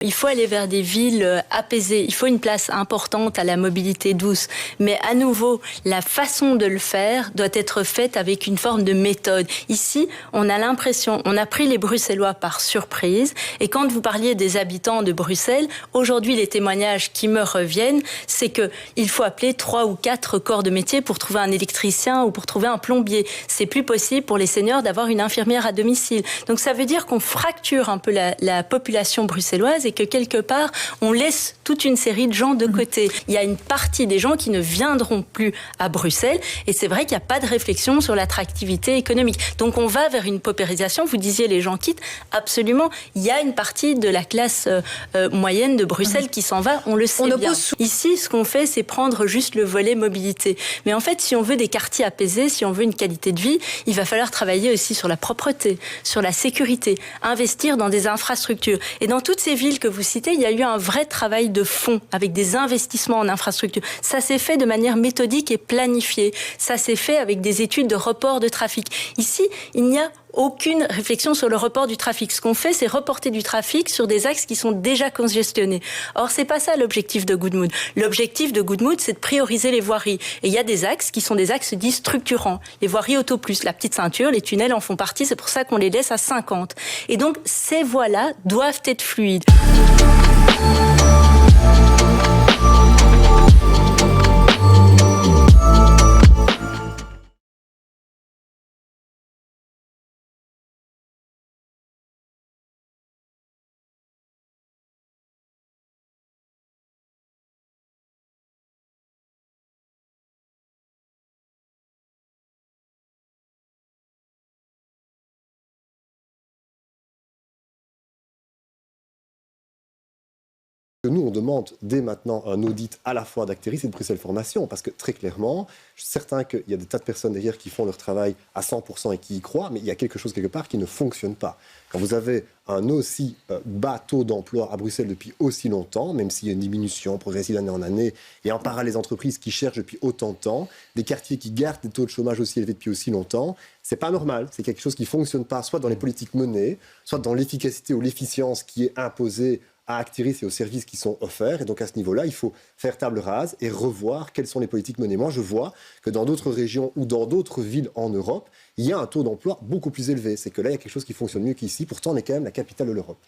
Il faut aller vers des villes apaisées, il faut une place importante à la mobilité douce. Mais à nouveau, la façon de le faire doit être faite avec une forme de méthode. Ici, on a l'impression, on a pris les Bruxellois par surprise. Et quand vous parliez des habitants de Bruxelles, aujourd'hui, les témoignages qui me reviennent, c'est qu'il faut appeler 3 ou 4 corps de métier pour trouver un électricien ou pour trouver un plombier. C'est plus possible pour les seniors d'avoir une infirmière à domicile. Donc ça veut dire qu'on fracture un peu la population bruxelloise et que quelque part, on laisse toute une série de gens de côté. Il y a une partie des gens qui ne viendront plus à Bruxelles et c'est vrai qu'il n'y a pas de réflexion sur l'attractivité économique. Donc on va vers une paupérisation. Vous disiez les gens quittent. Absolument. Il y a une partie de la classe moyenne de Bruxelles qui s'en va. On le sait bien. Ici, ce qu'on fait, c'est prendre juste le volet mobilité. Mais en fait, si on veut des quartiers apaisés, si on veut une qualité de vie, il va falloir travailler aussi sur la propreté, sur la sécurité, investir dans des infrastructures. Et dans toutes ces villes que vous citez, il y a eu un vrai travail de fond avec des investissements en infrastructures. Ça s'est fait de manière méthodique et planifiée. Ça s'est fait avec des études de report de trafic. Ici, il n'y a aucune réflexion sur le report du trafic. Ce qu'on fait, c'est reporter du trafic sur des axes qui sont déjà congestionnés. Or, c'est pas ça l'objectif de Good Mood. L'objectif de Good Mood, c'est de prioriser les voiries. Et il y a des axes qui sont des axes dits structurants. Les voiries auto plus, la petite ceinture, les tunnels en font partie. C'est pour ça qu'on les laisse à 50. Et donc, ces voies-là doivent être fluides. Nous, on demande dès maintenant un audit à la fois d'Acteris et de Bruxelles Formation, parce que très clairement, je suis certain qu'il y a des tas de personnes derrière qui font leur travail à 100% et qui y croient, mais il y a quelque chose quelque part qui ne fonctionne pas. Quand vous avez un aussi bas taux d'emploi à Bruxelles depuis aussi longtemps, même s'il y a une diminution progressive d'année en année, et en parallèle les entreprises qui cherchent depuis autant de temps, des quartiers qui gardent des taux de chômage aussi élevés depuis aussi longtemps, c'est pas normal. C'est quelque chose qui ne fonctionne pas, soit dans les politiques menées, soit dans l'efficacité ou l'efficience qui est imposée à Acteris et aux services qui sont offerts. Et donc à ce niveau-là, il faut faire table rase et revoir quelles sont les politiques menées. Moi, je vois que dans d'autres régions ou dans d'autres villes en Europe, il y a un taux d'emploi beaucoup plus élevé. C'est que là, il y a quelque chose qui fonctionne mieux qu'ici. Pourtant, on est quand même la capitale de l'Europe.